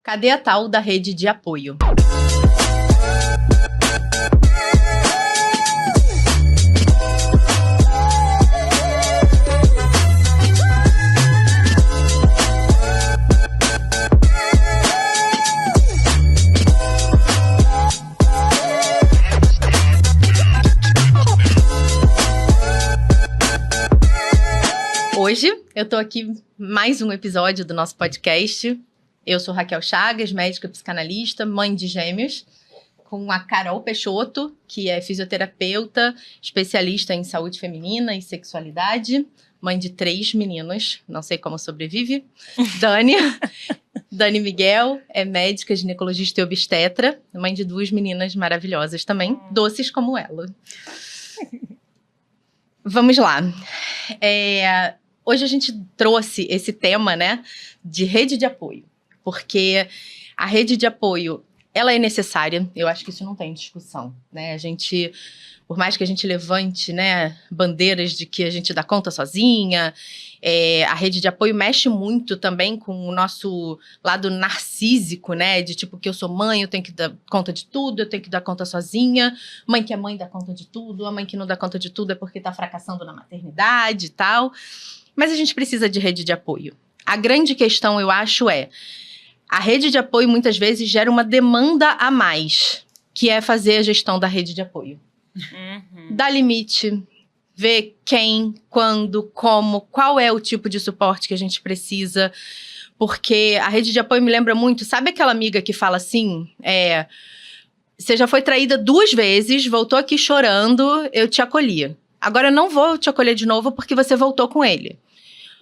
Cadê a tal da rede de apoio? Hoje eu tô aqui mais um episódio do nosso podcast. Eu sou Raquel Chagas, médica psicanalista, mãe de gêmeos, com a Carol Peixoto, que é fisioterapeuta, especialista em saúde feminina e sexualidade, mãe de 3 meninos, não sei como sobrevive. Dani Miguel é médica, ginecologista e obstetra, mãe de 2 meninas maravilhosas também, doces como ela. Vamos lá. Hoje a gente trouxe esse tema, né, de rede de apoio, porque a rede de apoio, ela é necessária, eu acho que isso não tem discussão, né, por mais que a gente levante, né, bandeiras de que a gente dá conta sozinha, a rede de apoio mexe muito também com o nosso lado narcísico, né, de tipo, que eu sou mãe, eu tenho que dar conta de tudo, eu tenho que dar conta sozinha, mãe que é mãe dá conta de tudo, a mãe que não dá conta de tudo é porque tá fracassando na maternidade e tal. Mas a gente precisa de rede de apoio. A grande questão, eu acho, a rede de apoio muitas vezes gera uma demanda a mais, que é fazer a gestão da rede de apoio. Dar limite, ver quem, quando, como, qual é o tipo de suporte que a gente precisa. Porque a rede de apoio me lembra muito, sabe aquela amiga que fala assim, você já foi traída 2 vezes, voltou aqui chorando, eu te acolhi. Agora eu não vou te acolher de novo porque você voltou com ele.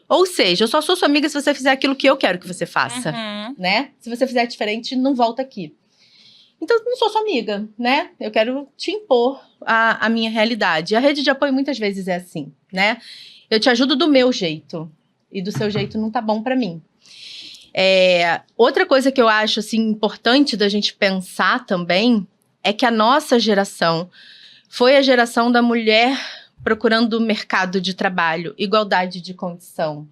Ou seja, eu só sou sua amiga se você fizer aquilo que eu quero que você faça, né? Se você fizer diferente, não volta aqui. Então, eu não sou sua amiga, né? Eu quero te impor a minha realidade. A rede de apoio muitas vezes é assim, né? Eu te ajudo do meu jeito. E do seu jeito não tá bom pra mim. Outra coisa que eu acho, assim, importante da gente pensar também é que a nossa geração foi a geração da mulher procurando mercado de trabalho, igualdade de condição.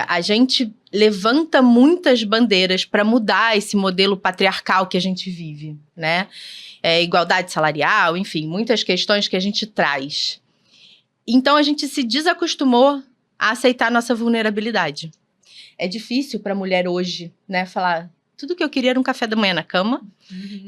A gente levanta muitas bandeiras para mudar esse modelo patriarcal que a gente vive, né? Igualdade salarial, enfim, muitas questões que a gente traz. Então, a gente se desacostumou a aceitar nossa vulnerabilidade. É difícil para a mulher hoje, né, falar, tudo que eu queria era um café da manhã na cama,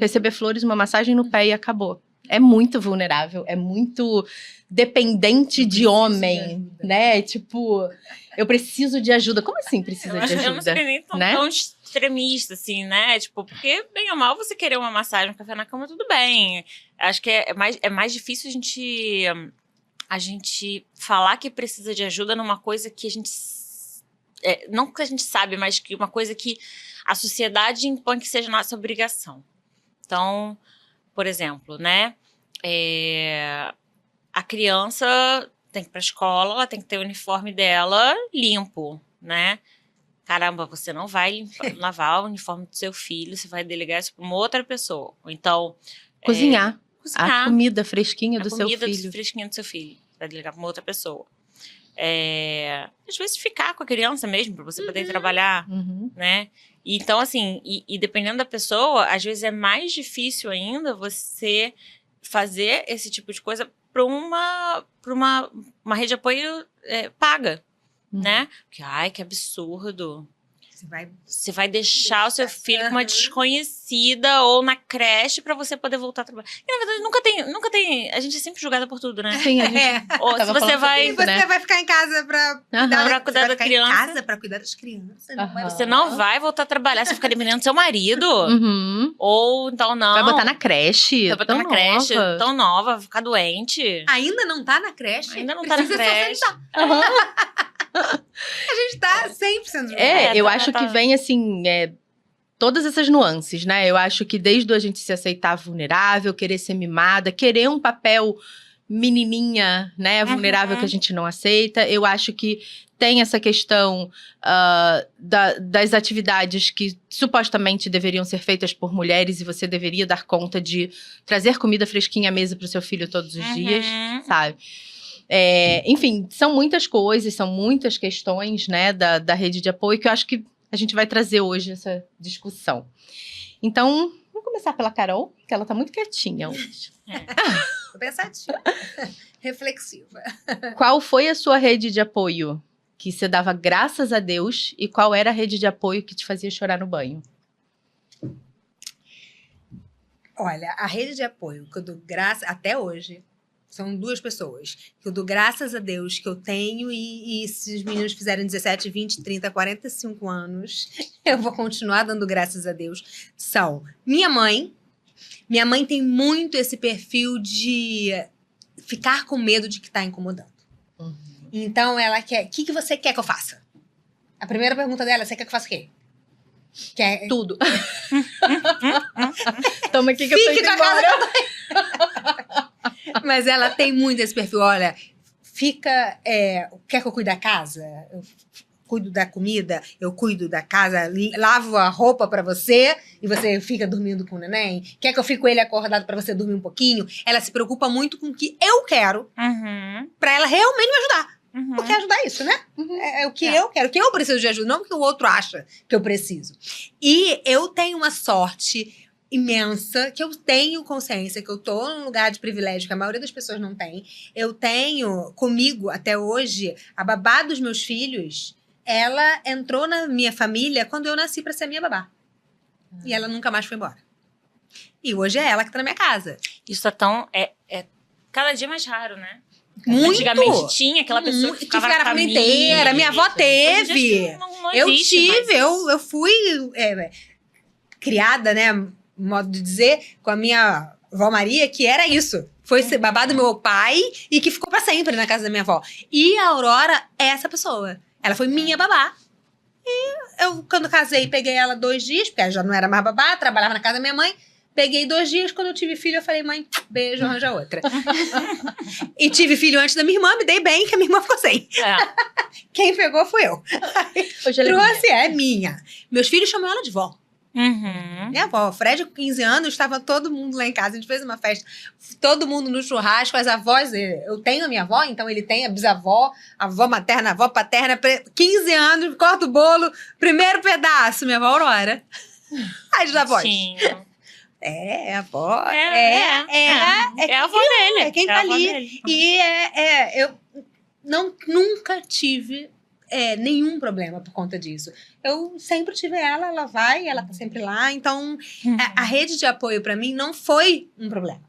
receber flores, uma massagem no pé e acabou. É muito vulnerável, é muito dependente de homem, né? Tipo, eu preciso de ajuda. Como assim precisa de ajuda? Eu não sei nem tão extremista, assim, né? Tipo, porque, bem ou mal, você querer uma massagem, um café na cama, tudo bem. Acho que é mais difícil a gente falar que precisa de ajuda numa coisa que a gente... não que a gente sabe, mas que uma coisa que a sociedade impõe que seja nossa obrigação. Então... Por exemplo, né, a criança tem que ir para a escola, ela tem que ter o uniforme dela limpo, né? Caramba, você não vai lavar o uniforme do seu filho, você vai delegar isso para uma outra pessoa. Ou então... Cozinhar. A comida fresquinha do seu filho. A comida fresquinha do seu filho, vai delegar para uma outra pessoa. Às vezes ficar com a criança mesmo, para você poder trabalhar, né? Então, assim, e dependendo da pessoa, às vezes é mais difícil ainda você fazer esse tipo de coisa para uma rede de apoio paga, né? Porque, ai, que absurdo. Você vai deixar o seu filho com uma desconhecida ou na creche pra você poder voltar a trabalhar. E, na verdade, nunca tem... A gente é sempre julgada por tudo, né? Sim, a gente ou se você vai... E você vai ficar em casa pra cuidar da criança. Em casa pra cuidar das crianças. Você não vai voltar a trabalhar, você vai ficar eliminando seu marido. Ou então não. Vai botar na creche. Vai botar na creche, tão nova, vai ficar doente. Ainda não tá na creche? Ainda não tá na creche. A gente tá 100% junto. Eu acho que vem, assim, todas essas nuances, né? Eu acho que desde a gente se aceitar vulnerável, querer ser mimada, querer um papel menininha, né? Vulnerável que a gente não aceita. Eu acho que tem essa questão das atividades que supostamente deveriam ser feitas por mulheres e você deveria dar conta de trazer comida fresquinha à mesa pro seu filho todos os dias, sabe? Enfim, são muitas coisas, são muitas questões, né, da rede de apoio que eu acho que a gente vai trazer hoje essa discussão. Então, vamos começar pela Carol, que ela tá muito quietinha hoje. Pensativa. Reflexiva. Qual foi a sua rede de apoio que você dava graças a Deus e qual era a rede de apoio que te fazia chorar no banho? Olha, a rede de apoio que eu dou graças até hoje são 2 pessoas que eu dou graças a Deus que eu tenho e se os meninos fizerem 17, 20, 30, 45 anos, eu vou continuar dando graças a Deus. São minha mãe. Minha mãe tem muito esse perfil de ficar com medo de que tá incomodando. Uhum. Então ela quer, o que você quer que eu faça? A primeira pergunta dela, você quer que eu faça o quê? Quer Tudo. Toma aqui que eu tô Fique indo na casa embora. da mãe. Mas ela tem muito esse perfil. Olha, fica. Quer que eu cuide da casa? Eu cuido da comida, eu cuido da casa, lavo a roupa pra você e você fica dormindo com o neném. Quer que eu fique com ele acordado pra você dormir um pouquinho? Ela se preocupa muito com o que eu quero pra ela realmente me ajudar. Porque ajudar é isso, né? É o que eu quero, o que eu preciso de ajuda, não o que o outro acha que eu preciso. E eu tenho uma sorte imensa, que eu tenho consciência que eu tô num lugar de privilégio que a maioria das pessoas não tem. Eu tenho comigo, até hoje, a babá dos meus filhos, ela entrou na minha família quando eu nasci pra ser minha babá. E ela nunca mais foi embora. E hoje é ela que tá na minha casa. Isso é tão... É cada dia mais raro, né? Muito! Antigamente tinha aquela pessoa que ficava na família inteira. Minha avó teve. Não Eu existe mais tive, isso. eu fui criada, né, modo de dizer, com a minha avó Maria, que era isso. Foi ser babá do meu pai e que ficou pra sempre na casa da minha avó. E a Aurora é essa pessoa. Ela foi minha babá. E eu, quando casei, peguei ela 2 dias, porque ela já não era mais babá, trabalhava na casa da minha mãe. Peguei 2 dias, quando eu tive filho, eu falei, mãe, beijo, arranja outra. E tive filho antes da minha irmã, me dei bem, que a minha irmã ficou sem. Quem pegou fui eu. Hoje ela Trouxe, é minha. Meus filhos chamam ela de vó. Uhum. Minha avó, o Fred, com 15 anos, estava todo mundo lá em casa. A gente fez uma festa, todo mundo no churrasco, as avós. Eu tenho a minha avó, então ele tem a bisavó, a avó materna, a avó paterna. 15 anos, corta o bolo, primeiro pedaço, minha avó Aurora. As avós. Sim. É, a avó. É a avó dele. É quem tá a avó ali. dele. E eu nunca tive nenhum problema por conta disso. Eu sempre tive ela vai, ela tá sempre lá. Então, a rede de apoio pra mim não foi um problema.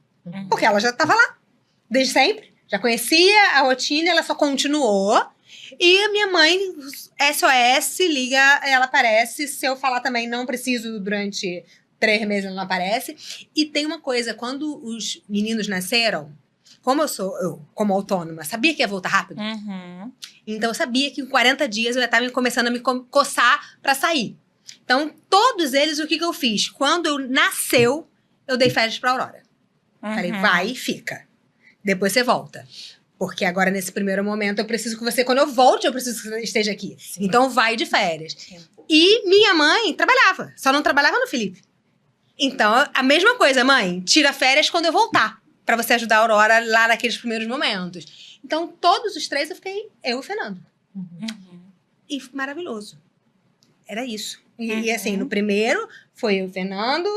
Porque ela já tava lá, desde sempre. Já conhecia a rotina, ela só continuou. E a minha mãe, SOS, liga, ela aparece. Se eu falar também, não preciso durante 3 meses, ela não aparece. E tem uma coisa, quando os meninos nasceram, como eu como autônoma, sabia que ia voltar rápido. Então, eu sabia que em 40 dias eu ia estar começando a me coçar pra sair. Então, todos eles, o que eu fiz? Quando eu nasceu, eu dei férias pra Aurora. Falei, vai e fica. Depois você volta. Porque agora, nesse primeiro momento, eu preciso que você... Quando eu volte, eu preciso que você esteja aqui. Sim. Então, vai de férias. Sim. E minha mãe trabalhava. Só não trabalhava no Felipe. Então, a mesma coisa, mãe. Tira férias quando eu voltar. Pra você ajudar a Aurora lá naqueles primeiros momentos. Então, todos os 3 eu fiquei... Eu e o Fernando. E maravilhoso. Era isso. E assim, no primeiro foi eu e o Fernando.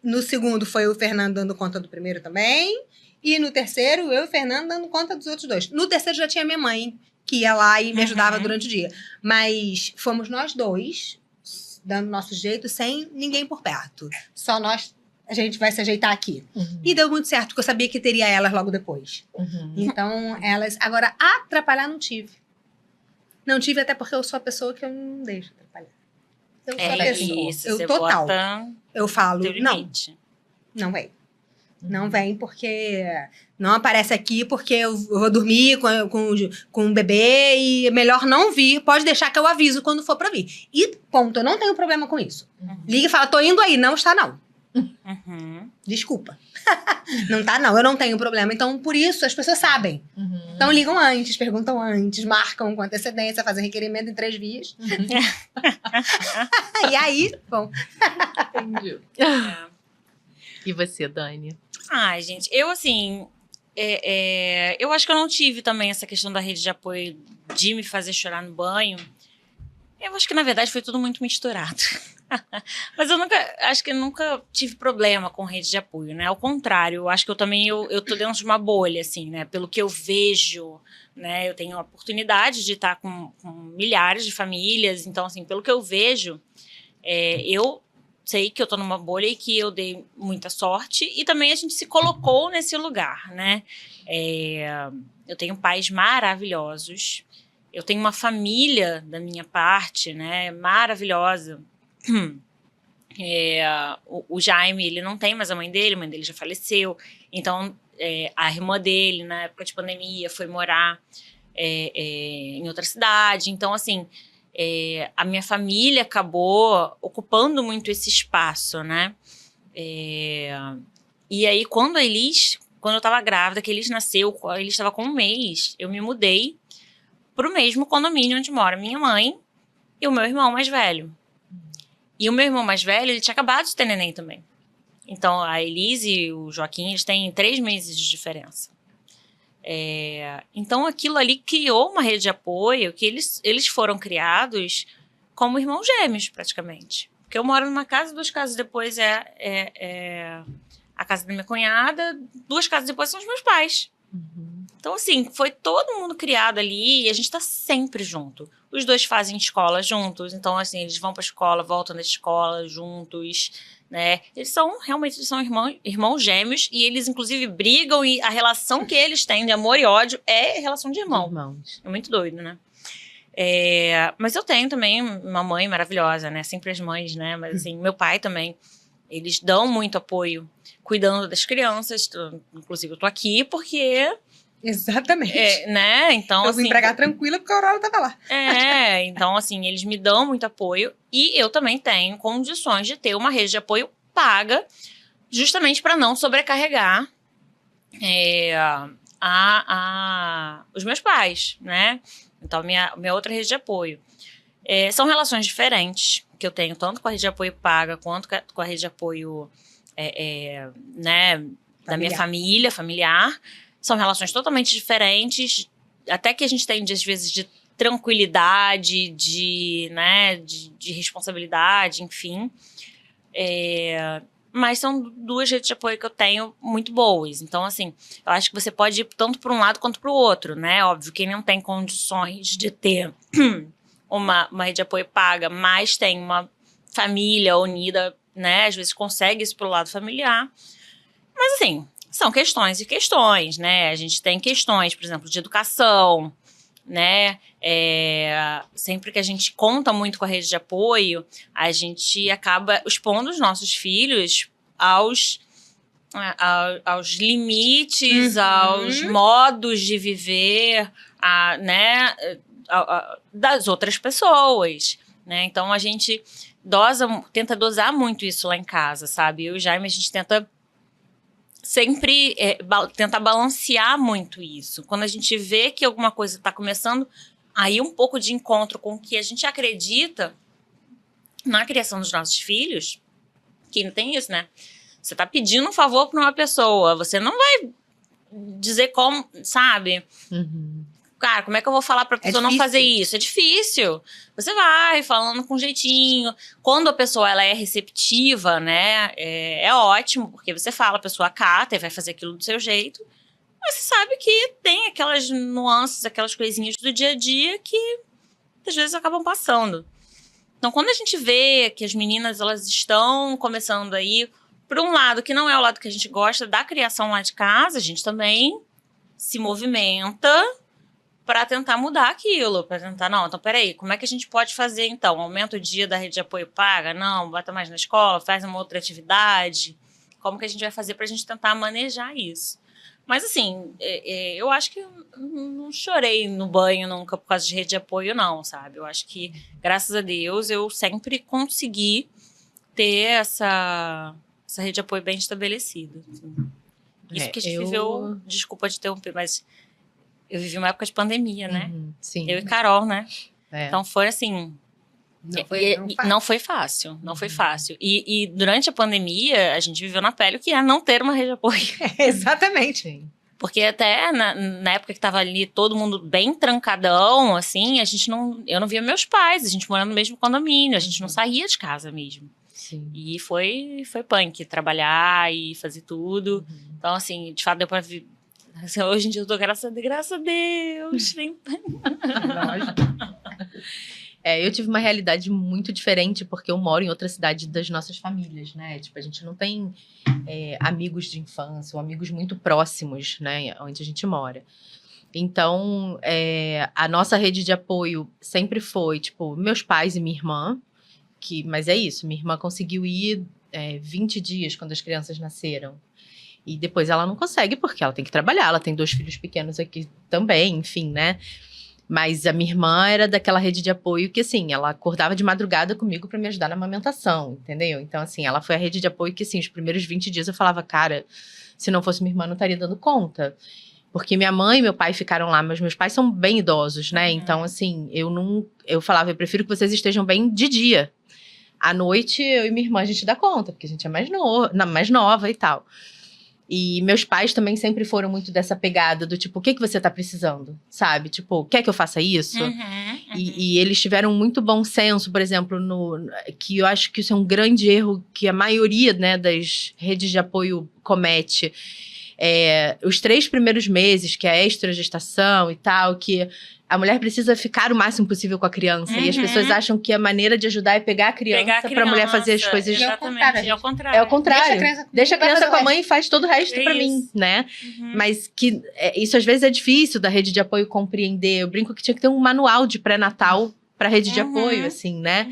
No segundo foi eu e o Fernando dando conta do primeiro também. E no terceiro, eu e o Fernando dando conta dos outros 2. No terceiro já tinha minha mãe, que ia lá e me ajudava durante o dia. Mas fomos nós 2, dando nosso jeito, sem ninguém por perto. Só nós, a gente vai se ajeitar aqui. E deu muito certo, porque eu sabia que teria elas logo depois. Então, elas... Agora, atrapalhar não tive. Não tive até porque eu sou a pessoa que eu não deixo atrapalhar. Eu sou a pessoa. Isso, eu você total. bota Eu falo, teu não. limite. Não vem. Não vem porque... Não aparece aqui porque eu vou dormir com o bebê e é melhor não vir. Pode deixar que eu aviso quando for pra vir. E ponto, eu não tenho problema com isso. Liga e fala, tô indo aí. Não está, não. Desculpa. Não tá, não. Eu não tenho problema. Então, por isso, as pessoas sabem. Então, ligam antes, perguntam antes, marcam com antecedência, fazem requerimento em 3 vias. E aí, bom. Entendi. E você, Dani? Ai, gente, eu assim... eu acho que eu não tive também essa questão da rede de apoio de me fazer chorar no banho. Eu acho que, na verdade, foi tudo muito misturado. Mas acho que eu nunca tive problema com rede de apoio, né? Ao contrário, eu acho que eu tô dentro de uma bolha, assim, né? Pelo que eu vejo, né? Eu tenho a oportunidade de estar com milhares de famílias. Então, assim, pelo que eu vejo, eu sei que eu tô numa bolha e que eu dei muita sorte. E também a gente se colocou nesse lugar, né? Eu tenho pais maravilhosos. Eu tenho uma família da minha parte, né, maravilhosa. O Jaime, ele não tem mais a mãe dele já faleceu. Então, a irmã dele, na época de pandemia, foi morar em outra cidade. Então, assim, a minha família acabou ocupando muito esse espaço, né? E aí, quando eu estava grávida, que a Elis nasceu, a Elis estava com 1 mês, eu me mudei pro mesmo condomínio onde mora minha mãe e o meu irmão mais velho. E o meu irmão mais velho, ele tinha acabado de ter neném também. Então, a Elise e o Joaquim, eles têm 3 meses de diferença. Então, aquilo ali criou uma rede de apoio que eles foram criados como irmãos gêmeos, praticamente. Porque eu moro numa casa, 2 casas depois a casa da minha cunhada, 2 casas depois são os meus pais. Então, assim, foi todo mundo criado ali e a gente tá sempre junto. Os 2 fazem escola juntos, então, assim, eles vão pra escola, voltam da escola juntos, né? Eles são irmãos gêmeos e eles, inclusive, brigam e a relação que eles têm de amor e ódio é relação de irmãos. É muito doido, né? Mas eu tenho também uma mãe maravilhosa, né? Sempre as mães, né? Mas, assim, meu pai também, eles dão muito apoio cuidando das crianças. Inclusive, eu tô aqui porque... Exatamente. Né? Então, eu vim pra cá tranquila porque a Aurora tava lá. Então, assim, eles me dão muito apoio e eu também tenho condições de ter uma rede de apoio paga, justamente para não sobrecarregar os meus pais, né? Então, minha outra rede de apoio. São relações diferentes que eu tenho, tanto com a rede de apoio paga, quanto com a rede de apoio né, da minha família, familiar. São relações totalmente diferentes, até que a gente tem, às vezes, de tranquilidade, de responsabilidade, enfim. Mas são 2 redes de apoio que eu tenho muito boas. Então, assim, eu acho que você pode ir tanto para um lado quanto para o outro, né? Óbvio, quem não tem condições de ter uma rede de apoio paga, mas tem uma família unida, né? Às vezes consegue isso pro lado familiar. Mas, assim... São questões e questões, né? A gente tem questões, por exemplo, de educação, né? Sempre que a gente conta muito com a rede de apoio, a gente acaba expondo os nossos filhos aos limites, aos modos de viver, né? Das outras pessoas, né? Então, a gente tenta dosar muito isso lá em casa, sabe? Eu e o Jaime, a gente tenta... sempre tentar balancear muito isso. Quando a gente vê que alguma coisa está começando a ir um pouco de encontro com o que a gente acredita na criação dos nossos filhos, que não tem isso, né? Você está pedindo um favor para uma pessoa, você não vai dizer como, sabe? Cara, como é que eu vou falar pra pessoa não fazer isso? É difícil. Você vai falando com jeitinho. Quando a pessoa ela é receptiva, né? É ótimo, porque você fala, a pessoa acata e vai fazer aquilo do seu jeito. Mas você sabe que tem aquelas nuances, aquelas coisinhas do dia a dia que às vezes acabam passando. Então, quando a gente vê que as meninas elas estão começando aí por um lado que não é o lado que a gente gosta da criação lá de casa, a gente também se movimenta para tentar mudar aquilo, para tentar, não, então peraí, como é que a gente pode fazer então? Aumenta o dia da rede de apoio paga? Não, bota mais na escola, faz uma outra atividade? Como que a gente vai fazer para a gente tentar manejar isso? Mas assim, eu acho que eu não chorei no banho nunca por causa de rede de apoio, não, sabe? Eu acho que, graças a Deus, eu sempre consegui ter essa rede de apoio bem estabelecida. Assim. Isso que a gente viveu, desculpa te interromper, mas... Eu vivi uma época de pandemia, né? Sim. Eu e Carol, né? Então foi assim... Não foi fácil. Não foi fácil. E durante a pandemia, a gente viveu na pele o que é não ter uma rede de apoio. Exatamente. Sim. Porque até na época que tava ali todo mundo bem trancadão, assim, eu não via meus pais, a gente morando no mesmo condomínio, a gente não saía de casa mesmo. Sim. E foi punk, trabalhar e fazer tudo. Então, assim, de fato, deu pra ver. Assim, hoje em dia eu tô, graças a Deus. Eu tive uma realidade muito diferente, porque eu moro em outra cidade das nossas famílias, né? Tipo, a gente não tem amigos de infância ou amigos muito próximos, né? Onde a gente mora. Então, a nossa rede de apoio sempre foi, tipo, meus pais e minha irmã. Mas é isso, minha irmã conseguiu ir 20 dias quando as crianças nasceram. E depois ela não consegue, porque ela tem que trabalhar, ela tem 2 filhos pequenos aqui também, enfim, né? Mas a minha irmã era daquela rede de apoio que, assim, ela acordava de madrugada comigo pra me ajudar na amamentação, entendeu? Então, assim, ela foi a rede de apoio que, assim, os primeiros 20 dias eu falava, cara, se não fosse minha irmã, não estaria dando conta. Porque minha mãe e meu pai ficaram lá, mas meus pais são bem idosos, né? Então, assim, eu falava, eu prefiro que vocês estejam bem de dia. À noite, eu e minha irmã, a gente dá conta, porque a gente é mais nova e tal. E meus pais também sempre foram muito dessa pegada do tipo, o que você tá precisando, sabe? Tipo, quer que eu faça isso? E eles tiveram muito bom senso, por exemplo, que eu acho que isso é um grande erro que a maioria, né, das redes de apoio comete. Os 3 primeiros meses, que é a extragestação e tal, que a mulher precisa ficar o máximo possível com a criança. E as pessoas acham que a maneira de ajudar é pegar a criança pra mulher fazer as coisas. Exatamente, é o contrário. É o contrário. Deixa a criança com a mãe e faz todo o resto pra mim, né? Mas que isso às vezes é difícil da rede de apoio compreender. Eu brinco que tinha que ter um manual de pré-natal pra rede de apoio, assim, né?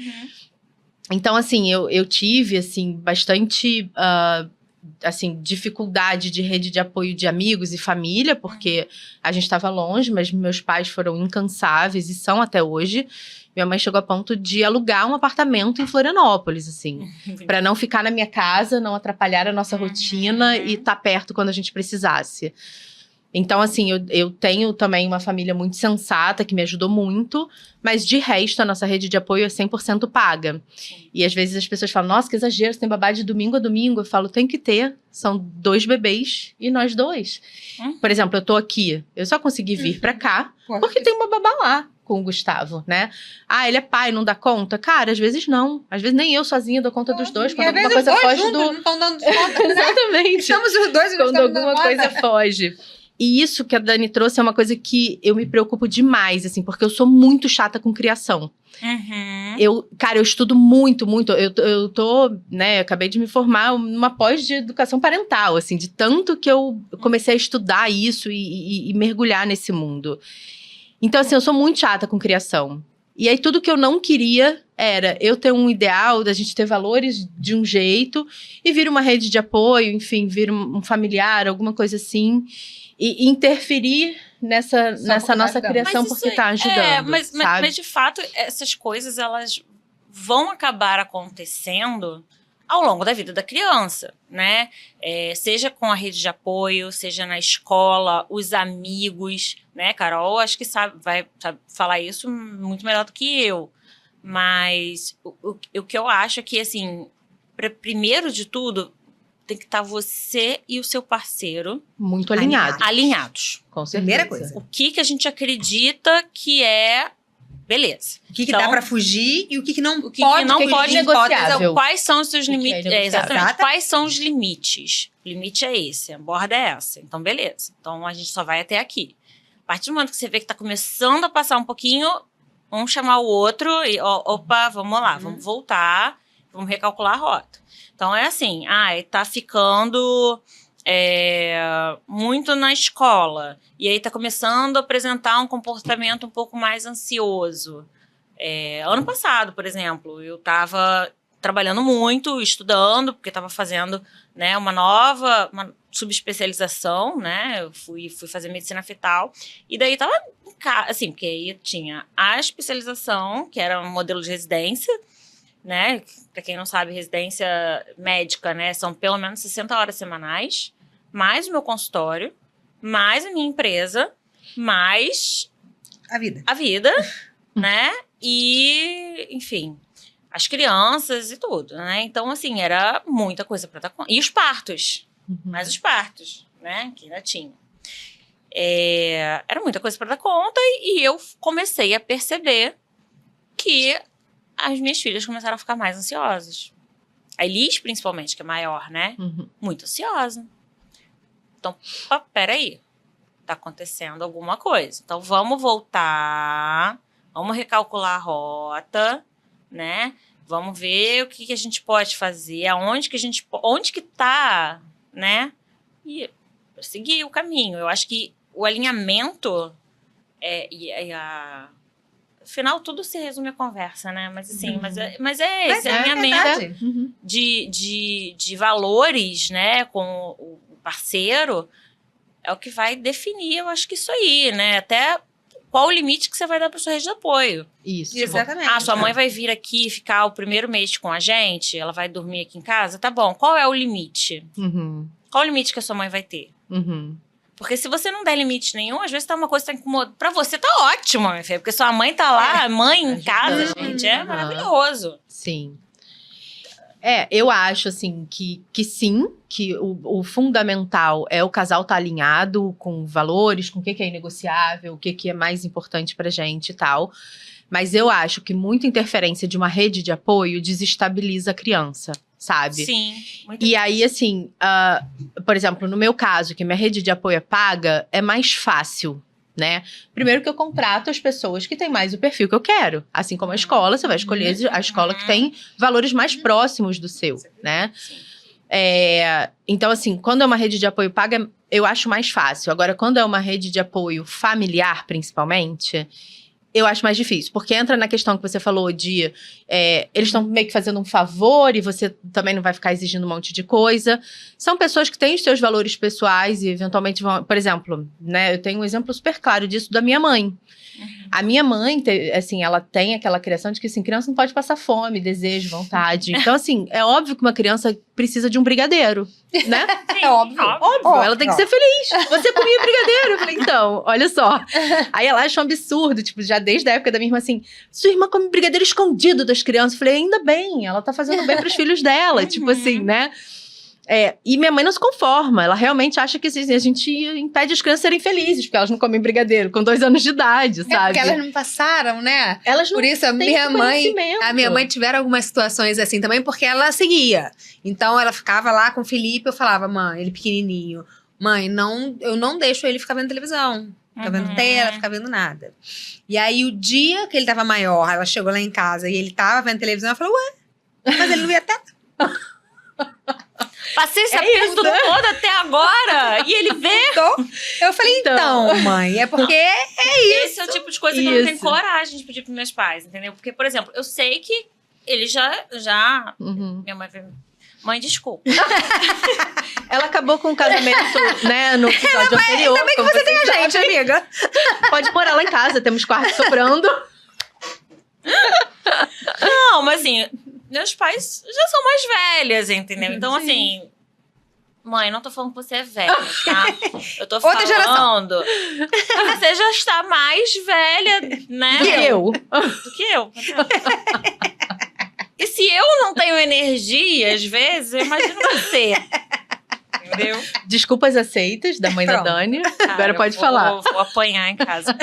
Então, assim, eu tive, assim, bastante... assim, dificuldade de rede de apoio de amigos e família, porque a gente estava longe, mas meus pais foram incansáveis e são até hoje. Minha mãe chegou a ponto de alugar um apartamento em Florianópolis, assim, para não ficar na minha casa, não atrapalhar a nossa rotina e estar perto quando a gente precisasse. Então, assim, eu tenho também uma família muito sensata, que me ajudou muito, mas de resto, a nossa rede de apoio é 100% paga. E às vezes as pessoas falam, nossa, que exagero, você tem babá de domingo a domingo. Eu falo, tem que ter, são 2 bebês e nós 2. Por exemplo, eu tô aqui, eu só consegui vir pra cá, porque tem uma babá lá com o Gustavo, né? Ah, ele é pai, não dá conta? Cara, às vezes não. Às vezes nem eu sozinha dou conta dos 2, quando alguma coisa foge do... Não estão dando conta, né? Exatamente. Estamos os 2 e quando alguma coisa foge. E isso que a Dani trouxe é uma coisa que eu me preocupo demais, assim, porque eu sou muito chata com criação. Eu estudo muito, muito. Eu tô, né, eu acabei de me formar numa pós de educação parental, assim, de tanto que eu comecei a estudar isso e mergulhar nesse mundo. Então, assim, eu sou muito chata com criação. E aí, tudo que eu não queria era eu ter um ideal da gente ter valores de um jeito e vir uma rede de apoio, enfim, vir um familiar, alguma coisa assim. E interferir nessa nossa criação porque tá ajudando, mas de fato, essas coisas, elas vão acabar acontecendo ao longo da vida da criança, né? Seja com a rede de apoio, seja na escola, os amigos, né? Carol, acho que vai falar isso muito melhor do que eu. Mas o que eu acho é que, assim, primeiro de tudo, tem que estar você e o seu parceiro muito alinhados. Com certeza. Primeira coisa. O que a gente acredita que é beleza. O que dá pra fugir e o que não pode, não pode negociável. Quais são os seus limites? Exatamente. Quais são os limites? O limite é esse, a borda é essa. Então, beleza. Então, a gente só vai até aqui. A partir do momento que você vê que tá começando a passar um pouquinho, vamos chamar o outro e, opa, vamos lá, vamos voltar, vamos recalcular a rota. Então, é assim, tá ficando muito na escola. E aí tá começando a apresentar um comportamento um pouco mais ansioso. Ano passado, por exemplo, eu tava trabalhando muito, estudando, porque tava fazendo, né, uma subespecialização, né? Eu fui fazer medicina fetal. E daí tava, assim, porque aí tinha a especialização, que era um modelo de residência, né? Para quem não sabe, residência médica, né? São pelo menos 60 horas semanais, mais o meu consultório, mais a minha empresa, mais a vida, né? E, enfim, as crianças e tudo, né? Então, assim, era muita coisa para dar conta. E os partos, mais os partos, né? Que ainda tinha. Era muita coisa para dar conta e eu comecei a perceber que as minhas filhas começaram a ficar mais ansiosas. A Elis, principalmente, que é maior, né? Muito ansiosa. Então, peraí. Tá acontecendo alguma coisa. Então, vamos voltar. Vamos recalcular a rota, né? Vamos ver o que a gente pode fazer. Onde que tá, né? E seguir o caminho. Eu acho que o alinhamento afinal, tudo se resume a conversa, né? Mas assim, mas esse alinhamento de valores, né, com o parceiro é o que vai definir, eu acho que isso aí, né? Até qual o limite que você vai dar para sua rede de apoio. Isso. Exatamente. Sua mãe vai vir aqui ficar o primeiro mês com a gente, ela vai dormir aqui em casa, tá bom. Qual é o limite? Qual o limite que a sua mãe vai ter? Porque se você não der limite nenhum, às vezes tá uma coisa que tá incomodando. Pra você tá ótimo, minha filha. Porque sua mãe tá lá, mãe em casa, gente. É maravilhoso. Sim. Eu acho, assim, que sim, que o fundamental é o casal estar alinhado com valores, com o que é inegociável, o que é mais importante pra gente e tal. Mas eu acho que muita interferência de uma rede de apoio desestabiliza a criança, sabe? Sim. E aí, assim, por exemplo, no meu caso, que minha rede de apoio é paga, é mais fácil, né? Primeiro que eu contrato as pessoas que têm mais o perfil que eu quero. Assim como a escola, você vai escolher a escola que tem valores mais próximos do seu, né? Então, assim, quando é uma rede de apoio paga, eu acho mais fácil. Agora, quando é uma rede de apoio familiar, principalmente, eu acho mais difícil, porque entra na questão que você falou de eles estão meio que fazendo um favor e você também não vai ficar exigindo um monte de coisa. São pessoas que têm os seus valores pessoais e eventualmente vão... Por exemplo, né, eu tenho um exemplo super claro disso da minha mãe. A minha mãe, assim, ela tem aquela criação de que, assim, criança não pode passar fome, desejo, vontade. Então, assim, é óbvio que uma criança precisa de um brigadeiro, né? É óbvio. Ela tem que ser feliz. Você comia brigadeiro. Eu falei, então, olha só. Aí ela acha um absurdo, tipo, já desde a época da minha irmã, assim, sua irmã come brigadeiro escondido das crianças. Eu falei, ainda bem, ela tá fazendo bem pros filhos dela, tipo assim, né? E minha mãe não se conforma, ela realmente acha que assim, a gente impede as crianças de serem felizes, porque elas não comem brigadeiro com 2 anos de idade, sabe? Porque elas não passaram, né? Elas não Por isso, a minha mãe tiveram algumas situações assim também, porque ela seguia. Então, ela ficava lá com o Felipe, eu falava, mãe, ele pequenininho, mãe, eu não deixo ele ficar vendo televisão. Ficar vendo tela, ficar vendo nada. E aí, o dia que ele tava maior, ela chegou lá em casa e ele tava vendo televisão, ela falou, ué, mas ele não via tela? Passei esse aperto todo até agora e ele vê. Eu falei, então, mãe, é porque é isso. Esse é o tipo de coisa que eu não tenho coragem de pedir pros meus pais, entendeu? Porque, por exemplo, eu sei que ele já minha mãe vai... Mãe, desculpa. Ela acabou com o casamento, né, no episódio anterior. Ainda bem que você tem a gente, amiga. Pode pôr ela em casa, temos quarto sobrando. Não, mas assim, meus pais já são mais velhas, entendeu? Então, assim, mãe, não tô falando que você é velha, tá? Eu tô Outra falando que você já está mais velha, né? Do que eu. E se eu não tenho energia, às vezes, eu imagino você. Entendeu? Desculpas aceitas da mãe da Dani. Cara, agora pode falar. Vou apanhar em casa.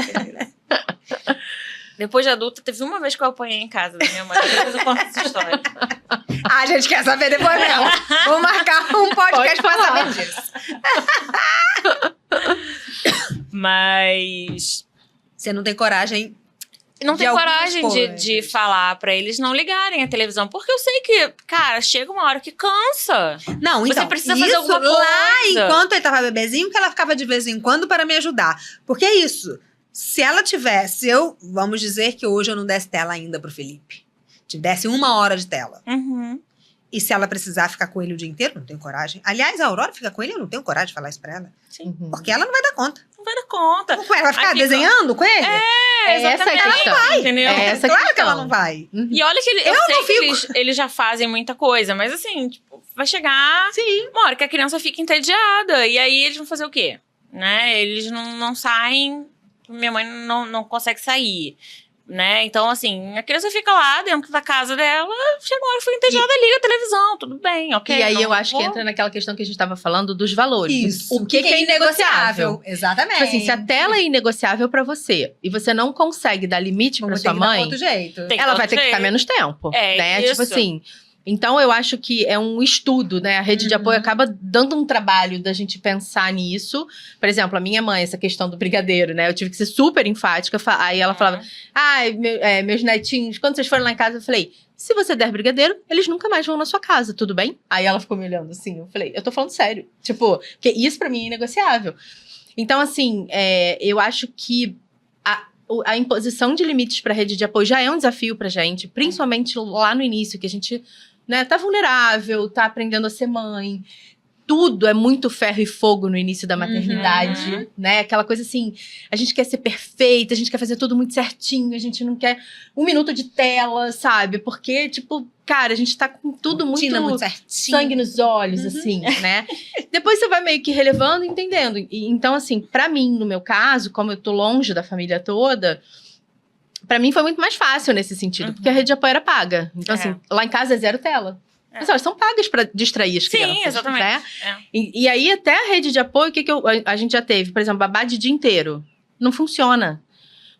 Depois de adulta, teve uma vez que eu apanhei em casa da minha mãe. Depois eu conto essa história. A gente quer saber depois mesmo. Vou marcar um podcast pra saber disso. Mas... Você não tem coragem... Não tem coragem de falar pra eles não ligarem a televisão. Porque eu sei que, cara, chega uma hora que cansa. Não, então, você precisa fazer alguma coisa. Lá, enquanto ele tava bebezinho, que ela ficava de vez em quando para me ajudar. Porque é isso. Se ela tivesse, vamos dizer que hoje eu não desse tela ainda pro Felipe. Te desse 1 hora de tela. E se ela precisar ficar com ele o dia inteiro, não tenho coragem. Aliás, a Aurora fica com ele, eu não tenho coragem de falar isso pra ela. Sim. Porque ela não vai dar conta. Não vai dar conta. Ela vai ficar desenhando com ele? Exatamente. Essa questão. Ela vai, entendeu? Claro que ela não vai. E olha que eu sei que eles já fazem muita coisa, mas assim, tipo, vai chegar uma hora que a criança fica entediada. E aí eles vão fazer o quê? Né? Eles não saem, minha mãe não consegue sair. né? Então, assim, a criança fica lá dentro da casa dela, chega uma hora, foi entediada, liga a televisão, tudo bem, ok. E aí eu acho que entra naquela questão que a gente estava falando dos valores. Isso. O que é inegociável? Exatamente. Tipo assim, se a tela é inegociável pra você e você não consegue dar limite pra sua mãe, outro jeito. ela vai ter que ficar menos tempo. Né? Isso. Tipo assim. Então, eu acho que é um estudo, né? A rede de apoio acaba dando um trabalho da gente pensar nisso. Por exemplo, a minha mãe, essa questão do brigadeiro, né? Eu tive que ser super enfática. Aí ela falava, meus netinhos, quando vocês forem lá em casa, eu falei, se você der brigadeiro, eles nunca mais vão na sua casa, tudo bem? Aí ela ficou me olhando assim, eu falei, eu tô falando sério. Tipo, porque isso pra mim é inegociável. Então, assim, eu acho que a imposição de limites pra rede de apoio já é um desafio pra gente, principalmente lá no início, que a gente... né, tá vulnerável, tá aprendendo a ser mãe. Tudo é muito ferro e fogo no início da maternidade, né? Aquela coisa assim, a gente quer ser perfeita, a gente quer fazer tudo muito certinho, a gente não quer um minuto de tela, sabe? Porque, tipo, cara, a gente tá com tudo muito certinho. Sangue nos olhos, assim, né? Depois você vai meio que relevando e entendendo. Então, assim, pra mim, no meu caso, como eu tô longe da família toda... Pra mim foi muito mais fácil nesse sentido, porque a rede de apoio era paga. Então, assim, lá em casa é 0 tela. Mas elas são pagas pra distrair as crianças. Sim, exatamente. Né? E aí, até a rede de apoio, o que a gente já teve? Por exemplo, babá de dia inteiro. Não funciona.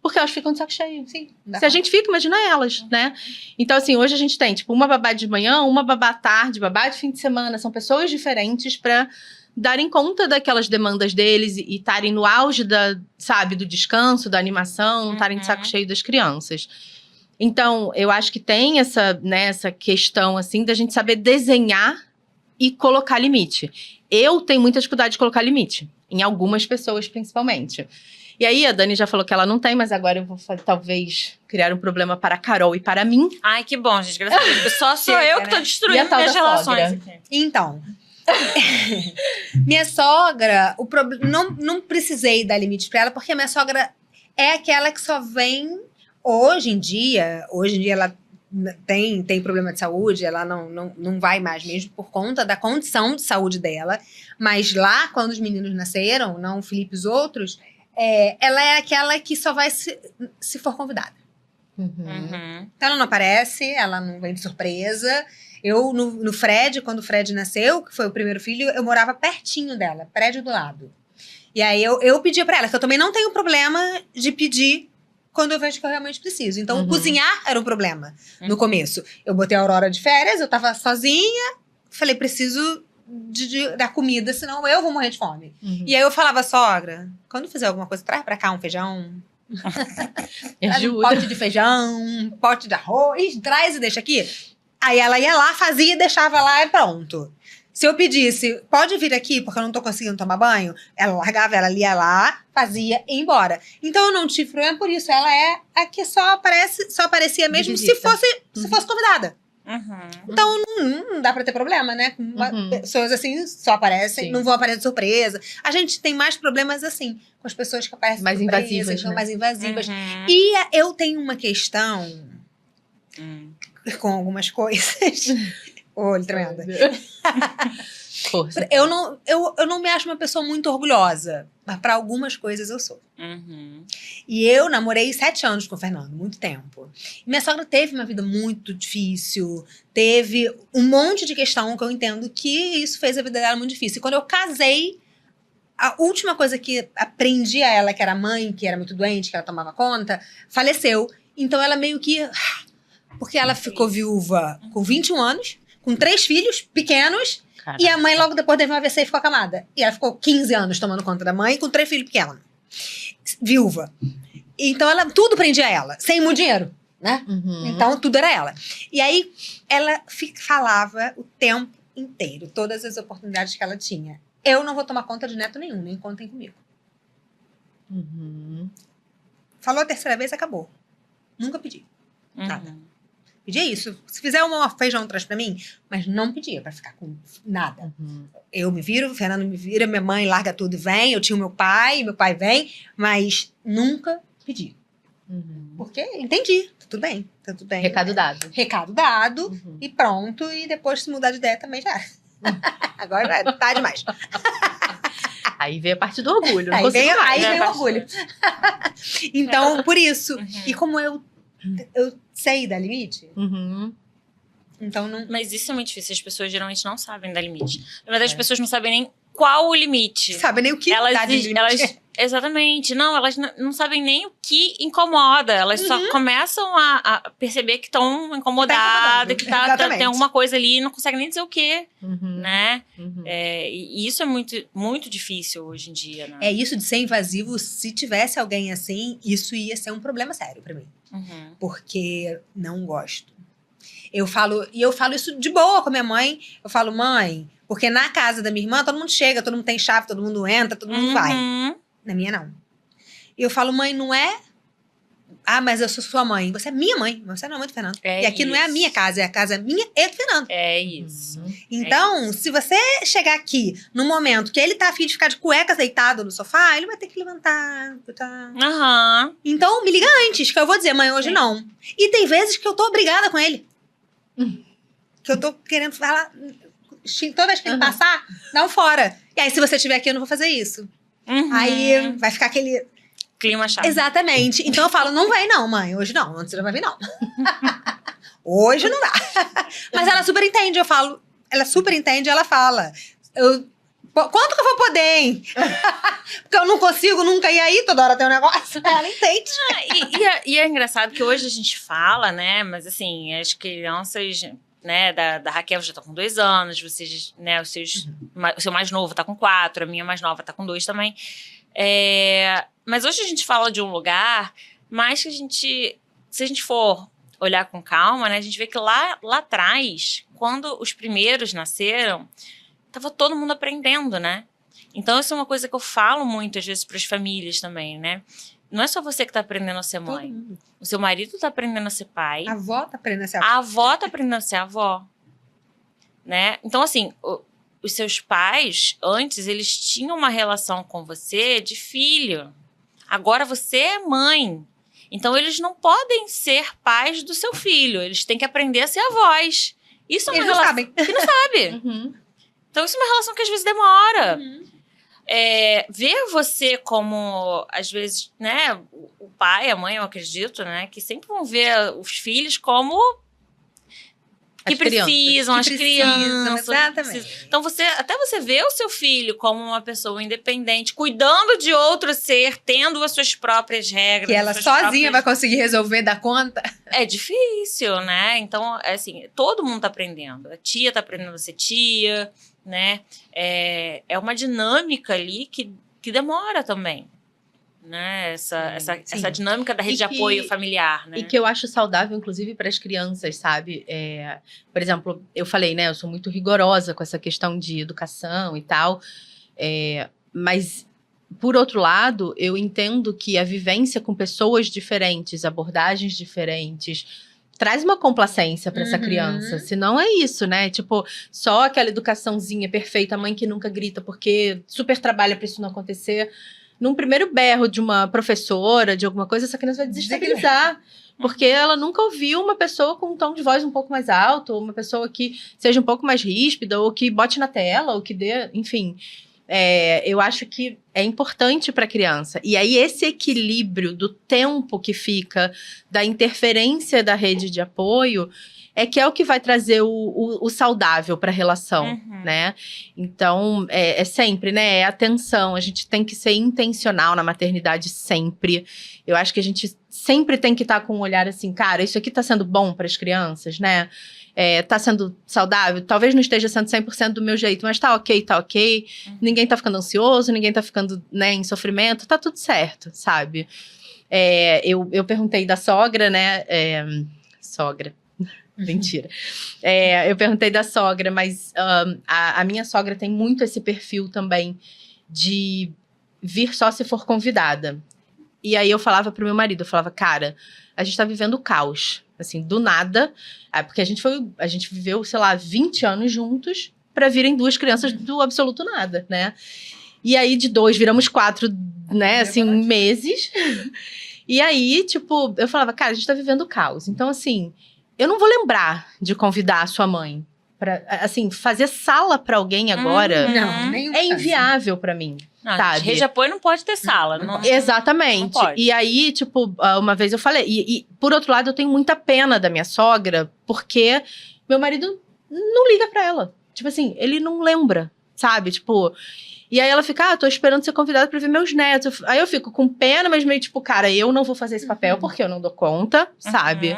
Porque elas ficam de saco cheio. Sim, se a gente fica, imagina elas, né? Então, assim, hoje a gente tem, tipo, uma babá de manhã, uma babá à tarde, babá de fim de semana. São pessoas diferentes pra darem conta daquelas demandas deles e estarem no auge do descanso, da animação, não estarem de saco cheio das crianças. Então, eu acho que tem essa questão, assim, da gente saber desenhar e colocar limite. Eu tenho muita dificuldade de colocar limite, em algumas pessoas, principalmente. E aí, a Dani já falou que ela não tem, mas agora eu vou talvez criar um problema para a Carol e para mim. Ai, que bom, gente. Graças a Deus. Só sou eu que tô destruindo minhas relações aqui. Então... minha sogra, não precisei dar limite pra ela, porque a minha sogra é aquela que só vem hoje em dia ela tem problema de saúde, ela não vai mais mesmo por conta da condição de saúde dela, mas lá, quando os meninos nasceram, não o Felipe e os outros, ela é aquela que só vai se for convidada. Então ela não aparece, ela não vem de surpresa. Eu, no Fred, quando o Fred nasceu, que foi o primeiro filho, eu morava pertinho dela, prédio do lado. E aí eu pedia pra ela, que eu também não tenho problema de pedir quando eu vejo que eu realmente preciso. Então, cozinhar era um problema no começo. Eu botei a Aurora de férias, eu tava sozinha, falei, preciso da comida, senão eu vou morrer de fome. E aí eu falava, sogra, quando fizer alguma coisa, traz pra cá um feijão. Um pote de feijão, um pote de arroz, traz e deixa aqui. Aí ela ia lá, fazia e deixava lá e pronto. Se eu pedisse, pode vir aqui porque eu não tô conseguindo tomar banho, ela largava, ela ia lá, fazia e ia embora. Então eu não tive problema por isso. Ela é a que só aparecia mesmo se fosse convidada. Então não dá pra ter problema, né? Pessoas assim só aparecem, não vão aparecer de surpresa. A gente tem mais problemas assim, com as pessoas que aparecem mais surpresa, invasivas, então, né? mais invasivas. E eu tenho uma questão com algumas coisas. Olho tremendo. Força. Eu não me acho uma pessoa muito orgulhosa, mas para algumas coisas eu sou. E eu namorei 7 anos com o Fernando, muito tempo. E minha sogra teve uma vida muito difícil, teve um monte de questão que eu entendo que isso fez a vida dela muito difícil. E quando eu casei, a última coisa que aprendi a ela, que era a mãe, que era muito doente, que ela tomava conta, faleceu. Então ela meio que... Porque ela ficou viúva com 21 anos, com 3 filhos pequenos, e a mãe logo depois teve um AVC e ficou acamada. E ela ficou 15 anos tomando conta da mãe com 3 filhos pequenos. Viúva. Então tudo prendia ela, sem muito dinheiro, né? Então tudo era ela. E aí ela falava o tempo inteiro, todas as oportunidades que ela tinha. Eu não vou tomar conta de neto nenhum, nem contem comigo. Falou a 3ª vez, acabou. Nunca pedi. Nada. Pedia isso. Se fizer um feijão, traz pra mim. Mas não pedia pra ficar com nada. Eu me viro, o Fernando me vira, minha mãe larga tudo e vem. Eu tinha o meu pai vem. Mas nunca pedi. Porque entendi. Tudo bem. Recado dado. Recado dado. E pronto. E depois, se mudar de ideia, também já. Agora tá demais. Aí vem a parte do orgulho. Aí vem o orgulho. Então, por isso. E como eu eu sei dar limite. Uhum. Então não. Mas isso é muito difícil. As pessoas geralmente não sabem dar limite. Na verdade, as pessoas não sabem nem qual o limite. Sabe nem o que dá de limite. Exatamente. Não, elas não sabem nem o que incomoda. Elas só começam a perceber que estão incomodadas, que tem alguma coisa ali e não conseguem nem dizer o quê, né? E isso é muito, muito difícil hoje em dia, né? É isso de ser invasivo. Se tivesse alguém assim, isso ia ser um problema sério pra mim. Porque não gosto. Eu falo isso de boa com a minha mãe. Eu falo, mãe, porque na casa da minha irmã todo mundo chega, todo mundo tem chave, todo mundo entra, todo mundo vai. Na minha, não. E eu falo, mãe, não é... Ah, mas eu sou sua mãe. Você é minha mãe, você não é mãe do Fernando. E aqui não é a minha casa, é a casa minha e do Fernando. É isso. Então, se você chegar aqui no momento que ele tá afim de ficar de cuecas deitado no sofá, ele vai ter que levantar. Então, me liga antes, que eu vou dizer, mãe, hoje não. E tem vezes que eu tô obrigada com ele. Que eu tô querendo falar... Toda vez que ele passar, dá um fora. E aí, se você estiver aqui, eu não vou fazer isso. Aí vai ficar aquele... clima chato. Exatamente. Então eu falo, não vai não, mãe. Hoje não. Antes você não vai vir, não. Hoje não dá. Mas ela super entende. Eu falo... Ela super entende, ela fala. Quanto que eu vou poder, hein? Porque eu não consigo nunca ir aí. Toda hora tem um negócio. Ela entende. E é engraçado que hoje a gente fala, né? Mas assim, as crianças... né, da Raquel já tá com 2 anos, vocês, né, o seu mais novo tá com 4, a minha mais nova tá com 2 também. Mas hoje a gente fala de um lugar, mas que se a gente for olhar com calma, né, a gente vê que lá atrás, quando os primeiros nasceram, tava todo mundo aprendendo, né? Então, isso é uma coisa que eu falo muito, às vezes, para as famílias também, né? Não é só você que tá aprendendo a ser mãe. O seu marido tá aprendendo a ser pai. A avó tá aprendendo a ser avó. A avó tá aprendendo a ser avó. Né? Então, assim, os seus pais, antes, eles tinham uma relação com você de filho. Agora você é mãe. Então, eles não podem ser pais do seu filho. Eles têm que aprender a ser avós. Isso é uma relação... Sabem. Que não sabe. Então, isso é uma relação que às vezes demora. Ver você como, às vezes, né, o pai, a mãe, eu acredito, né, que sempre vão ver os filhos como que precisam, as crianças. Exatamente. Então, até você vê o seu filho como uma pessoa independente, cuidando de outro ser, tendo as suas próprias regras. Que ela sozinha vai conseguir resolver, dar conta. É difícil, né? Então, assim, todo mundo tá aprendendo. A tia tá aprendendo a ser tia, né? É uma dinâmica ali que demora também, né? Essa dinâmica da rede de apoio familiar, né? E que eu acho saudável, inclusive, para as crianças, sabe? Por exemplo, eu falei, né? Eu sou muito rigorosa com essa questão de educação e tal. Mas, por outro lado, eu entendo que a vivência com pessoas diferentes, abordagens diferentes... traz uma complacência para essa criança. Senão é isso, né? Tipo, só aquela educaçãozinha perfeita, a mãe que nunca grita porque super trabalha para isso não acontecer. Num primeiro berro de uma professora, de alguma coisa, essa criança vai desestabilizar. Porque ela nunca ouviu uma pessoa com um tom de voz um pouco mais alto, ou uma pessoa que seja um pouco mais ríspida, ou que bote na tela, ou que dê... Enfim... eu acho que é importante para a criança. E aí, esse equilíbrio do tempo que fica, da interferência da rede de apoio, é o que vai trazer o saudável para a relação, né? Então, sempre, né? É atenção. A gente tem que ser intencional na maternidade sempre. Eu acho que a gente sempre tem que estar com um olhar assim, cara, isso aqui tá sendo bom para as crianças, né? Tá sendo saudável, talvez não esteja sendo 100% do meu jeito, mas tá ok. Ninguém tá ficando ansioso, ninguém tá ficando, né, em sofrimento, tá tudo certo, sabe? Eu perguntei da sogra, né? Sogra. Mentira. Eu perguntei da sogra, mas a minha sogra tem muito esse perfil também de vir só se for convidada. E aí eu falava pro meu marido, eu falava, cara, a gente tá vivendo caos. Assim, do nada, porque a gente viveu, sei lá, 20 anos juntos pra virem 2 crianças do absoluto nada, né? E aí, de 2, viramos 4, né, assim, meses. E aí, tipo, eu falava, cara, a gente tá vivendo caos. Então, assim, eu não vou lembrar de convidar a sua mãe assim, fazer sala pra alguém agora Não, nem é inviável pra mim. Não, sabe? Rede de apoio não pode ter sala. Não, Exatamente. não pode. E aí, tipo, uma vez eu falei... E, por outro lado, eu tenho muita pena da minha sogra, porque meu marido não liga pra ela. Tipo assim, ele não lembra, sabe? Tipo... E aí ela fica, tô esperando ser convidada pra ver meus netos. Aí eu fico com pena, mas meio tipo, cara, eu não vou fazer esse papel porque eu não dou conta, sabe?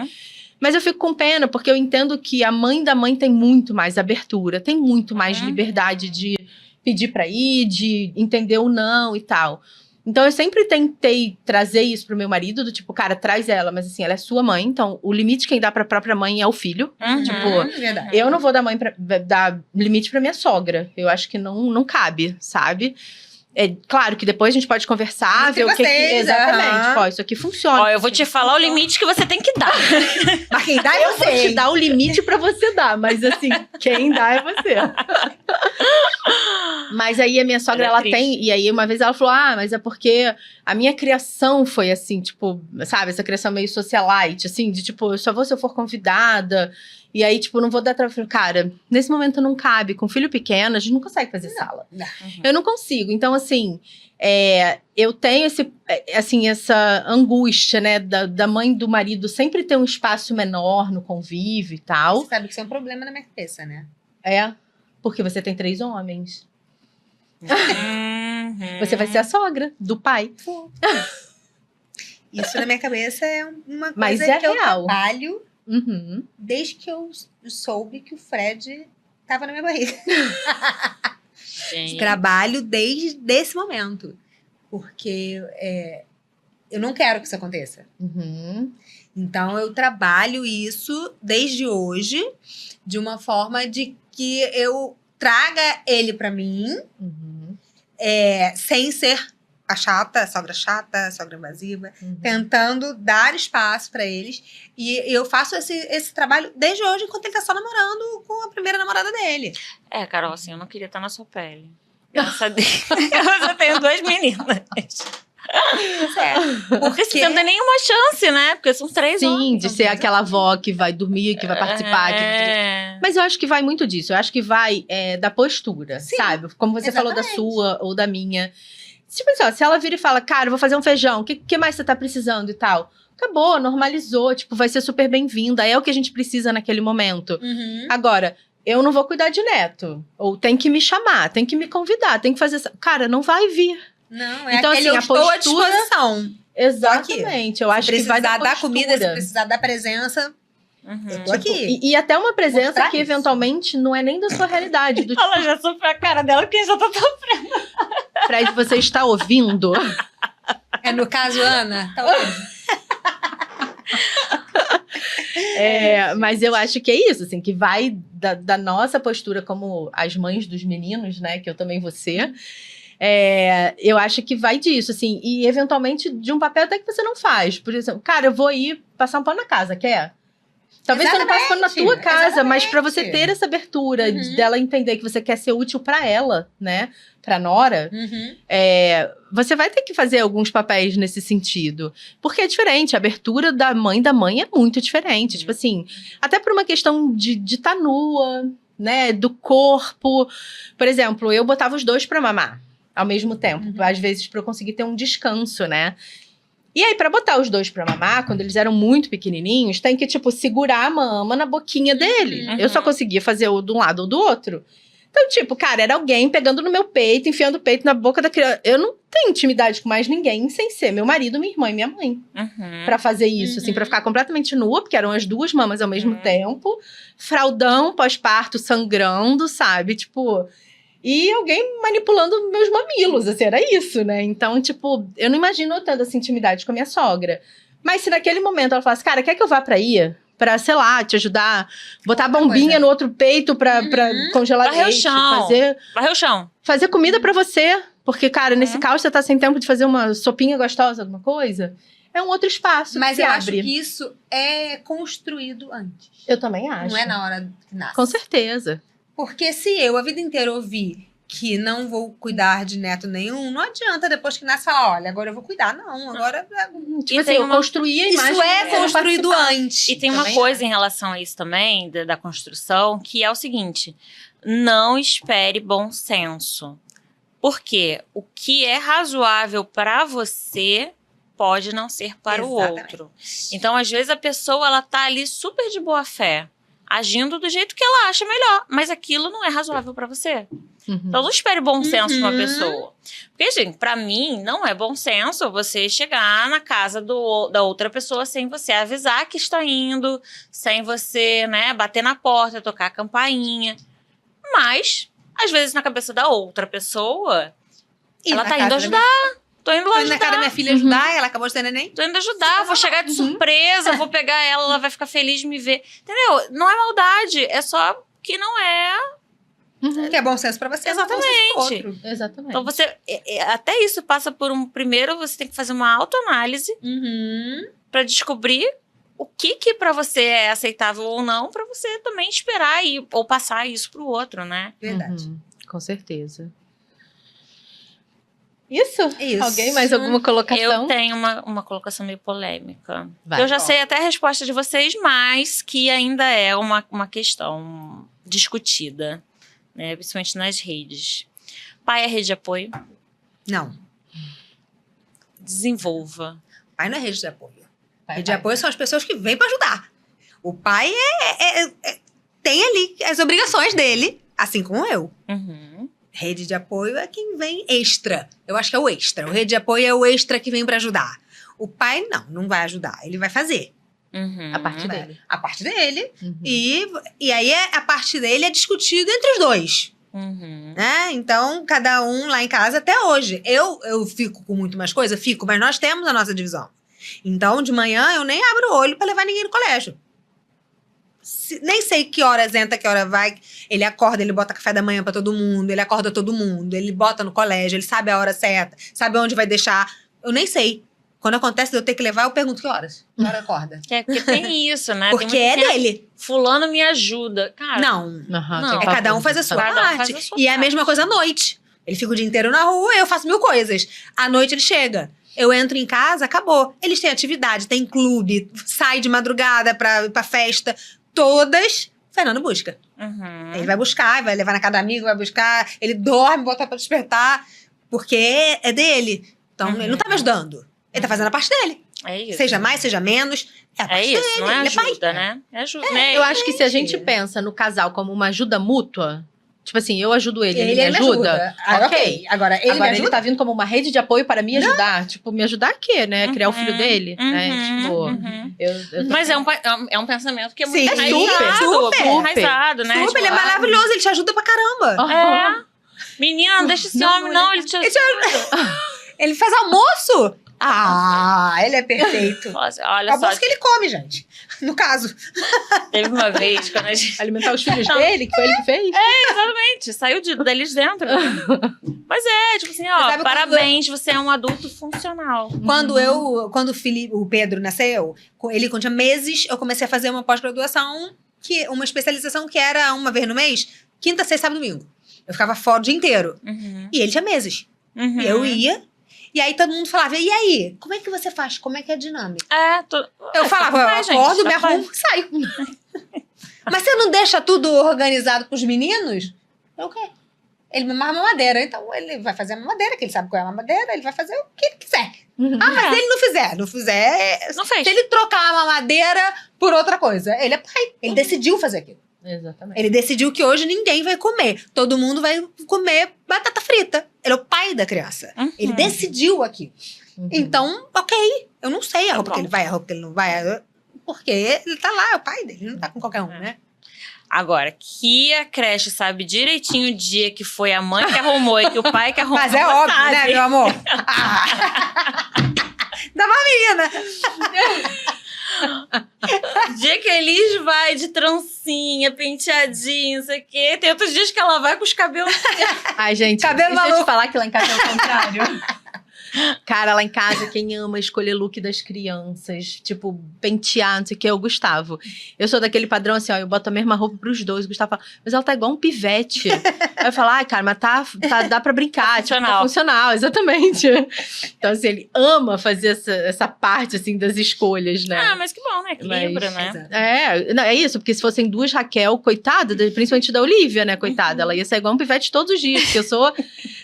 Mas eu fico com pena, porque eu entendo que a mãe da mãe tem muito mais abertura, tem muito mais liberdade de pedir pra ir, de entender o não e tal. Então, eu sempre tentei trazer isso pro meu marido, do tipo, cara, traz ela, mas assim, ela é sua mãe, então o limite quem dá pra própria mãe é o filho. Tipo, Verdade. eu não vou dar limite pra minha sogra. Eu acho que não cabe, sabe? É claro que depois a gente pode conversar, Entre ver o que vocês, exatamente. Ó, isso aqui funciona. Ó, eu vou te falar o limite que você tem que dar. Mas quem dá é Eu vou te dar o limite pra você dar, mas assim, quem dá é você. Mas aí a minha sogra, ela tem... E aí uma vez ela falou, mas é porque a minha criação foi assim, tipo... Sabe, essa criação meio socialite, assim, de tipo, eu só vou se eu for convidada. E aí, tipo, não vou dar trabalho. Cara, nesse momento não cabe. Com filho pequeno, a gente não consegue fazer sala. Eu não consigo. Então, assim... eu tenho essa angústia, né, da mãe do marido sempre ter um espaço menor no convívio e tal. Você sabe que isso é um problema na minha cabeça, né? Porque você tem 3 homens. Você vai ser a sogra do pai. Isso na minha cabeça é uma coisa Mas é que eu real. trabalho desde que eu soube que o Fred tava na minha barriga. Gente. Trabalho desde esse momento. Porque eu não quero que isso aconteça. Então, eu trabalho isso desde hoje de uma forma de que eu traga ele pra mim sem ser a sogra invasiva, tentando dar espaço pra eles. E eu faço esse trabalho desde hoje, enquanto ele tá só namorando com a primeira namorada dele. Carol, assim, eu não queria estar na sua pele. Eu já tenho 2 meninas. Porque você não tem nenhuma chance, né? Porque são 3 homens. Sim, de ser aquela avó que vai dormir, que vai participar. Mas eu acho que vai muito disso. Eu acho que vai da postura, sabe? Como você falou da sua ou da minha. Tipo assim, ó, se ela vira e fala, cara, eu vou fazer um feijão, o que mais você tá precisando e tal? Acabou, normalizou, tipo, vai ser super bem-vinda. É o que a gente precisa naquele momento. Agora, eu não vou cuidar de neto. Ou tem que me chamar, tem que me convidar, tem que fazer... Cara, não vai vir. Não, então, aquele assim, eu estou à disposição. Exatamente. Eu acho que vai dar precisar dar comida, se precisar dar presença... Eu tô aqui. E até uma presença que, eventualmente, não é nem da sua realidade. Do Ela já sofreu a cara dela, porque já tá sofrendo. Fred, você está ouvindo? No caso, Ana, tá ouvindo? Mas eu acho que é isso, assim, que vai da nossa postura como as mães dos meninos, né, que eu também vou ser. Eu acho que vai disso, assim, e eventualmente de um papel até que você não faz. Por exemplo, cara, eu vou ir passar um pano na casa, quer? Talvez você não passe pano na tua casa, mas pra você ter essa abertura dela entender que você quer ser útil pra ela, né, pra nora, você vai ter que fazer alguns papéis nesse sentido. Porque é diferente, a abertura da mãe é muito diferente. Tipo assim, até por uma questão de estar nua, né, do corpo. Por exemplo, eu botava os 2 pra mamar ao mesmo tempo. Às vezes pra eu conseguir ter um descanso, né. E aí, pra botar os 2 pra mamar, quando eles eram muito pequenininhos, tem que, tipo, segurar a mama na boquinha dele. Eu só conseguia fazer o de um lado ou do outro. Então, tipo, cara, era alguém pegando no meu peito, enfiando o peito na boca da criança. Eu não tenho intimidade com mais ninguém sem ser meu marido, minha irmã e minha mãe. Pra fazer isso, assim, pra ficar completamente nua, porque eram as 2 mamas ao mesmo tempo. Fraldão, pós-parto, sangrando, sabe? Tipo... E alguém manipulando meus mamilos, assim, era isso, né? Então, tipo, eu não imagino eu tendo essa intimidade com a minha sogra. Mas se naquele momento ela falasse, cara, quer que eu vá pra ir? Pra, sei lá, te ajudar, botar a bombinha no outro peito pra congelar leite, varrer o chão. Fazer comida pra você. Porque, cara, nesse caos você tá sem tempo de fazer uma sopinha gostosa, alguma coisa. É um outro espaço Mas que eu se acho abre. que isso é construído antes. Eu também acho. Não é na hora que nasce. Com certeza. Porque se eu, a vida inteira, ouvi que não vou cuidar de neto nenhum, não adianta depois que nasce falar, olha, agora eu vou cuidar. Não, agora... Tipo assim, eu construí a imagem. Isso é construído antes. E tem uma coisa em relação a isso também, da construção, que é o seguinte, não espere bom senso. Porque o que é razoável para você pode não ser para o outro. Então, às vezes, a pessoa ela tá ali super de boa fé, agindo do jeito que ela acha melhor, mas aquilo não é razoável para você. Então, não espere bom senso de uma pessoa. Porque, gente, pra mim, não é bom senso você chegar na casa da outra pessoa sem você avisar que está indo, sem você, né, bater na porta, tocar a campainha. Mas, às vezes, na cabeça da outra pessoa, ela tá indo ajudar. Tô indo lá ajudar. Na casa da minha filha ajudar, ela acabou de ter neném. Tô indo ajudar, vou chegar de surpresa, vou pegar ela vai ficar feliz de me ver. Entendeu? Não é maldade, é só que não é... Que é bom senso pra você. Exatamente. Exatamente. Então, você... até isso passa por primeiro, você tem que fazer uma autoanálise pra descobrir o que pra você é aceitável ou não, pra você também esperar ou passar isso pro outro, né? Verdade. Com certeza. Isso? Isso. Alguém mais alguma colocação? Eu tenho uma colocação meio polêmica. Vai. Eu já sei até a resposta de vocês, mas que ainda é uma questão discutida, né? Principalmente nas redes. Pai é rede de apoio? Não. Desenvolva. Pai não é rede de apoio. Rede de apoio são as pessoas que vêm pra ajudar. O pai tem ali as obrigações dele, assim como eu. Rede de apoio é quem vem extra. Eu acho que é o extra. O rede de apoio é o extra que vem pra ajudar. O pai, não vai ajudar. Ele vai fazer. A parte dele. A parte dele. E aí, a parte dele é discutido entre os dois. Né? Então, cada um lá em casa, até hoje. Eu fico com muito mais coisa? Fico, mas nós temos a nossa divisão. Então, de manhã, eu nem abro o olho pra levar ninguém no colégio. Nem sei que horas entra, que hora vai. Ele acorda, ele bota café da manhã pra todo mundo, ele acorda todo mundo, ele bota no colégio, ele sabe a hora certa, sabe onde vai deixar. Eu nem sei. Quando acontece de eu ter que levar, eu pergunto que horas. Que hora acorda? Porque tem isso, né? Porque é dele. Fulano me ajuda. Cara, não. Não. É cada um faz a sua parte. E é a mesma coisa à noite. Ele fica o dia inteiro na rua, eu faço 1000 coisas. À noite ele chega. Eu entro em casa, acabou. Eles têm atividade, tem clube, sai de madrugada pra festa. Todas, Fernando busca. Ele vai buscar, vai levar na casa do amigo, vai buscar. Ele dorme, bota pra despertar. Porque é dele. Então, ele não tá me ajudando. Ele tá fazendo a parte dele. É isso. Seja mais, seja menos. É a parte dele. Não é ele ajuda, é pai. né? É ajuda, né? Eu acho que se a gente pensa no casal como uma ajuda mútua, tipo assim, eu ajudo ele me ajuda. Ok. Agora, ele me ajuda. Ele tá vindo como uma rede de apoio para me ajudar. Tipo, me ajudar a quê, né? Criar o filho dele, né? Tipo, Mas é um pensamento que é muito super enraizado, né? Super, ele é maravilhoso, ele te ajuda pra caramba. Menina, não deixa esse homem, não, ele te ajuda. Ele faz almoço. Ele é perfeito. Olha almoço que ele come, gente. No caso. Teve uma vez quando a gente... Alimentar os filhos dele, que foi ele que fez? Exatamente. Saiu deles dentro. Mas tipo assim, parabéns, você é um adulto funcional. Quando o Pedro nasceu, ele tinha meses, eu comecei a fazer uma pós-graduação, uma especialização que era uma vez no mês, quinta, sexta, sábado, domingo. Eu ficava fora o dia inteiro. E ele tinha meses. Eu ia. E aí todo mundo falava, e aí? Como é que você faz? Como é que é a dinâmica? Eu falava, eu acordo, me arrumo e saio. Mas você não deixa tudo organizado pros meninos? Eu quê? Ele me amarra uma mamadeira, então ele vai fazer a mamadeira, que ele sabe qual é a mamadeira, ele vai fazer o que ele quiser. Mas ele não fizer. Não fez. Se ele trocar a mamadeira por outra coisa, ele é pai. Ele decidiu fazer aquilo. Exatamente. Ele decidiu que hoje ninguém vai comer. Todo mundo vai comer batata frita. Ele é o pai da criança. Ele decidiu aquilo. Então, ok. Eu não sei a roupa que ele vai, a roupa que ele não vai. Porque ele tá lá, é o pai dele. Ele não tá com qualquer um, né? Agora, que a creche sabe direitinho o dia que foi a mãe que arrumou e que o pai que arrumou. Mas é óbvio, sabe, né, meu amor? Dá uma menina. Dia que a Elis vai de trancinha, penteadinho, não sei o quê. Tem outros dias que ela vai com os cabelos... Ai, gente, Cabelo deixa eu maluco. te falar que lá em casa é o contrário. Cara, lá em casa, quem ama escolher look das crianças, tipo, pentear, não sei o que, é o Gustavo. Eu sou daquele padrão assim, ó, eu boto a mesma roupa pros dois. O Gustavo fala, mas ela tá igual um pivete. Aí eu falo, ai, cara, mas dá pra brincar. Tá funcional, exatamente. Então, assim, ele ama fazer essa parte, assim, das escolhas, né? Ah, mas que bom, né? Equilibra, né? É isso, porque se fossem duas Raquel, coitada, principalmente da Olivia, né, coitada, ela ia sair igual um pivete todos os dias, porque eu sou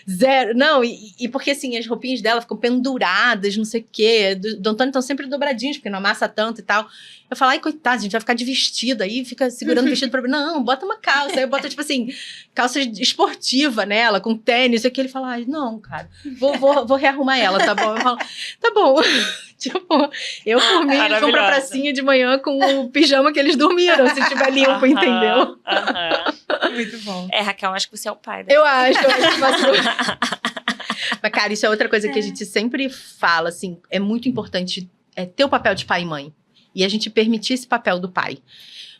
zero. Não, e porque, assim, as roupinhas dela ficam penduradas, não sei o quê. Do Antônio estão sempre dobradinhos, porque não amassa tanto e tal. Eu falo, ai, coitada, a gente vai ficar de vestido aí, fica segurando o vestido pra... Não, bota uma calça. Aí eu boto, tipo assim, calça esportiva nela, com tênis, e que ele fala, ai, não, cara, vou rearrumar ela, tá bom? Eu falo, tá bom. Tipo, eu por mim, eles vão pra pracinha de manhã com o pijama que eles dormiram, se tiver limpo, entendeu? Muito bom. Raquel, acho que você é o pai. Eu acho que Mas, cara, isso é outra coisa que a gente sempre fala, assim, é muito importante ter o papel de pai e mãe. E a gente permitir esse papel do pai.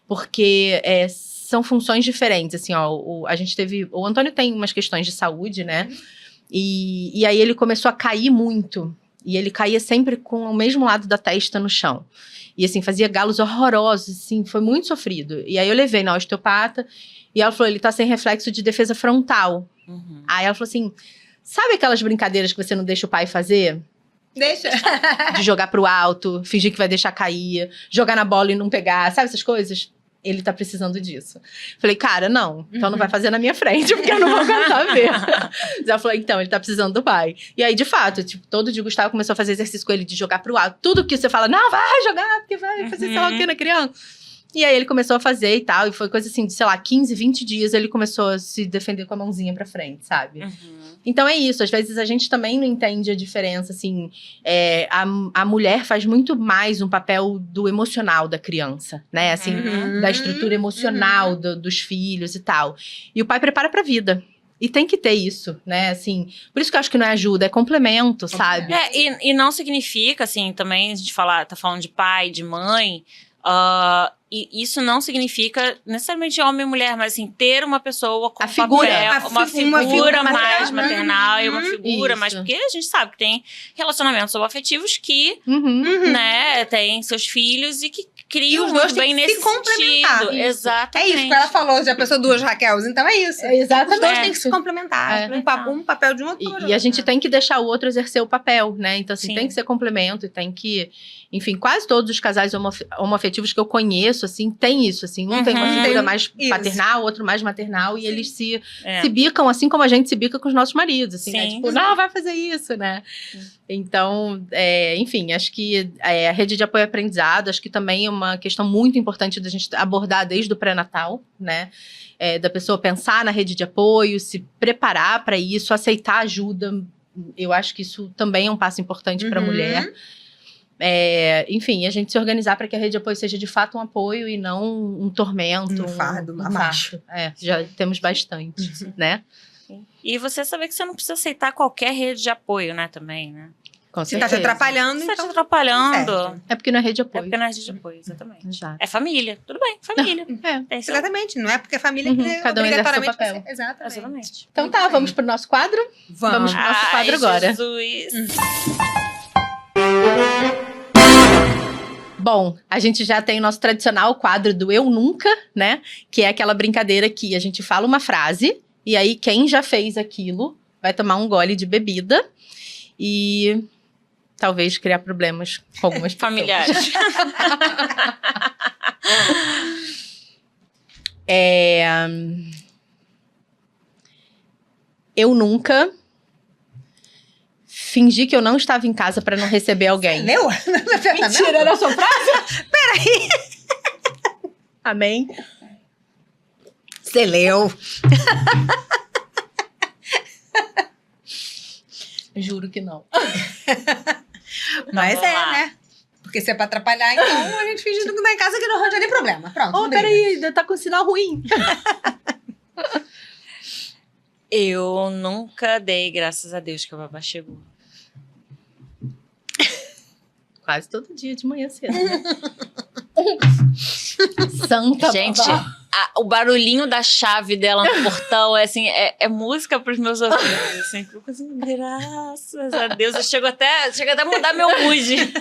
Porque são funções diferentes, assim, ó. O Antônio tem umas questões de saúde, né? E aí ele começou a cair muito. E ele caía sempre com o mesmo lado da testa no chão. E, assim, fazia galos horrorosos, assim, foi muito sofrido. E aí eu levei na osteopata, e ela falou, ele tá sem reflexo de defesa frontal. Uhum. Aí ela falou assim, sabe aquelas brincadeiras que você não deixa o pai fazer? Deixa. De jogar pro alto, fingir que vai deixar cair, jogar na bola e não pegar, sabe essas coisas? Ele tá precisando disso. Falei, cara, não. Então não vai fazer na minha frente, porque eu não vou aguentar ver. Ela falou, então, ele tá precisando do pai. E aí, de fato, tipo, todo dia o Gustavo começou a fazer exercício com ele de jogar pro alto. Tudo que você fala, não, vai jogar, porque vai fazer sei lá o que na criança. E aí ele começou a fazer e tal, e foi coisa assim de, sei lá, 15, 20 dias ele começou a se defender com a mãozinha pra frente, sabe? Então é isso, às vezes a gente também não entende a diferença, assim, a mulher faz muito mais um papel do emocional da criança, né, assim, da estrutura emocional dos filhos e tal. E o pai prepara pra vida. E tem que ter isso, né, assim, por isso que eu acho que não é ajuda, é complemento, sabe? E não significa, assim, também a gente tá falando de pai, de mãe, e isso não significa necessariamente homem e mulher, mas assim, ter uma pessoa com uma figura mais maternal e uma figura mais... Porque a gente sabe que tem relacionamentos afetivos que, né, tem seus filhos e que criam muito bem nesse sentido. Exatamente. É isso que ela falou, já pensou duas Raquels, então é isso. Exatamente. Os dois têm que se complementar. Um papel de um outro. E a gente tem que deixar o outro exercer o papel, né? Então, assim, tem que ser complemento e tem que... Enfim, quase todos os casais homoafetivos que eu conheço, assim, tem isso, assim. Um tem uma figura mais paternal, outro mais maternal, e eles se bicam, assim como a gente se bica com os nossos maridos, assim, né? Tipo, não, vai fazer isso, né? Então, enfim, acho que a rede de apoio ao aprendizado, acho que também é uma questão muito importante da gente abordar desde o pré-natal, né? Da pessoa pensar na rede de apoio, se preparar para isso, aceitar ajuda. Eu acho que isso também é um passo importante para a mulher. Enfim, a gente se organizar para que a rede de apoio seja de fato um apoio e não um tormento. Um fardo, um fardo. Já temos bastante, né? E você saber que você não precisa aceitar qualquer rede de apoio, né, também, né? Com certeza. Se tá te atrapalhando, então... Se tá te atrapalhando... É porque não é rede de apoio. É porque não é rede de apoio, exatamente. Exato. É família. Tudo bem, família. Exatamente. Não é porque é família que cada um exerce o papel. Você... Exatamente. Então tá, vamos pro nosso quadro? Vamos pro nosso quadro agora. Jesus. Bom, a gente já tem o nosso tradicional quadro do Eu Nunca, né? Que é aquela brincadeira que a gente fala uma frase e aí quem já fez aquilo vai tomar um gole de bebida e talvez criar problemas com algumas pessoas. Familiares. Eu nunca fingi que eu não estava em casa para não receber alguém. Leu? Mentira, era a sua frase? Peraí. Amém. Você leu. Juro que não. Mas né? Porque se é pra atrapalhar, então a gente finge que não tá em casa que não arranja nem problema. Pronto. Peraí, tá com sinal ruim. Eu nunca dei graças a Deus que o babá chegou. Quase todo dia de manhã cedo, né? Santa Gente, babá. o barulhinho da chave dela no portão é assim, é música pros meus ouvidos. Assim, eu fico assim, graças a Deus. Eu chego até a mudar meu mood.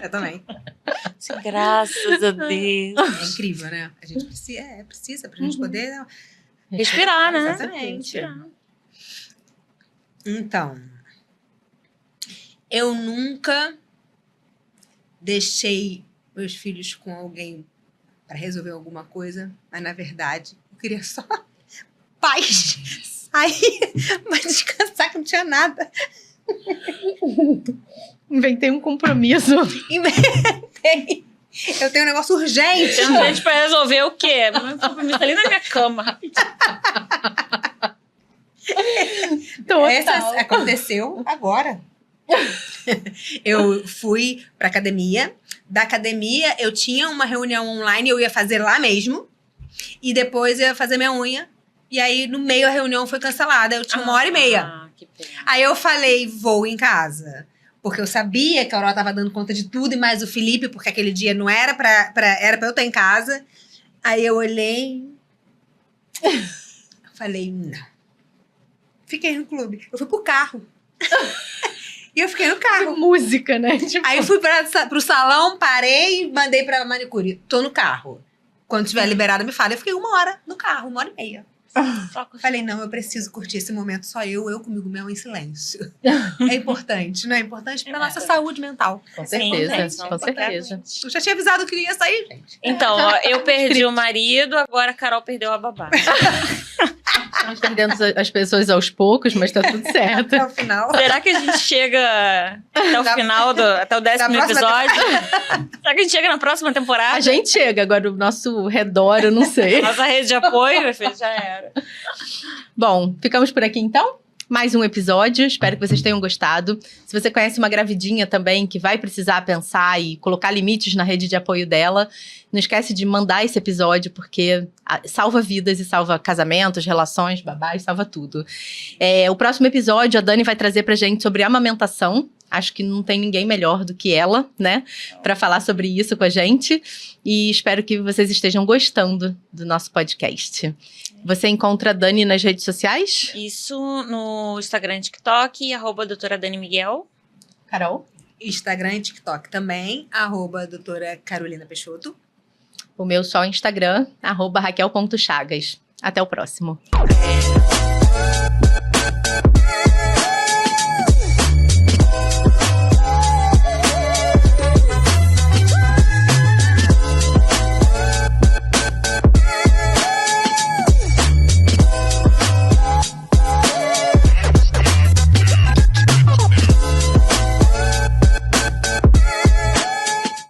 Eu também. Assim, graças a Deus. É incrível, né? A gente precisa pra gente poder Respirar, né? Exatamente. Então, eu nunca deixei meus filhos com alguém para resolver alguma coisa, mas na verdade eu queria só paz, sair, mas descansar que não tinha nada. Inventei um compromisso. Inventei. Eu tenho um negócio urgente. Tem gente pra resolver o quê? Meu compromisso ali na minha cama, rapidinho. Essa aconteceu agora. Eu fui pra academia. Da academia, eu tinha uma reunião online, eu ia fazer lá mesmo. E depois eu ia fazer minha unha. E aí, no meio, a reunião foi cancelada. Eu tinha 1h30. Que pena. Aí eu falei, vou em casa. Porque eu sabia que a Aurora tava dando conta de tudo, e mais o Felipe, porque aquele dia não era era pra eu estar em casa. Aí eu olhei. Falei, não. Fiquei no clube. Eu fui pro carro. E eu fiquei no carro. Música, né? Tipo... Aí fui pro salão, parei e mandei pra manicure. Tô no carro. Quando tiver liberada, me fala. Eu fiquei 1 hora no carro, 1h30. Falei, não, eu preciso curtir esse momento só eu comigo mesmo em silêncio. É importante, não é importante pra nossa saúde mental. Com certeza, Sim, com certeza. Eu já tinha avisado que eu ia sair, gente. Então, ó, eu perdi o marido, agora a Carol perdeu a babá. Estamos perdendo as pessoas aos poucos, mas tá tudo certo. Até o final. Será que a gente chega até o final, até o 10º episódio? Será que a gente chega na próxima temporada? A gente chega, agora o nosso redor, eu não sei. Nossa rede de apoio, meu filho, já era. Bom, ficamos por aqui então. Mais um episódio, espero que vocês tenham gostado. Se você conhece uma gravidinha também que vai precisar pensar e colocar limites na rede de apoio dela, não esquece de mandar esse episódio, porque salva vidas e salva casamentos, relações, babás, salva tudo. O próximo episódio, a Dani vai trazer pra gente sobre amamentação. Acho que não tem ninguém melhor do que ela, né? Pra falar sobre isso com a gente. E espero que vocês estejam gostando do nosso podcast. Você encontra a Dani nas redes sociais? Isso no Instagram e TikTok, @doutora Dani Miguel. Carol? Instagram e TikTok também, @doutora Carolina Peixoto. O meu só Instagram, @raquel.chagas. Até o próximo.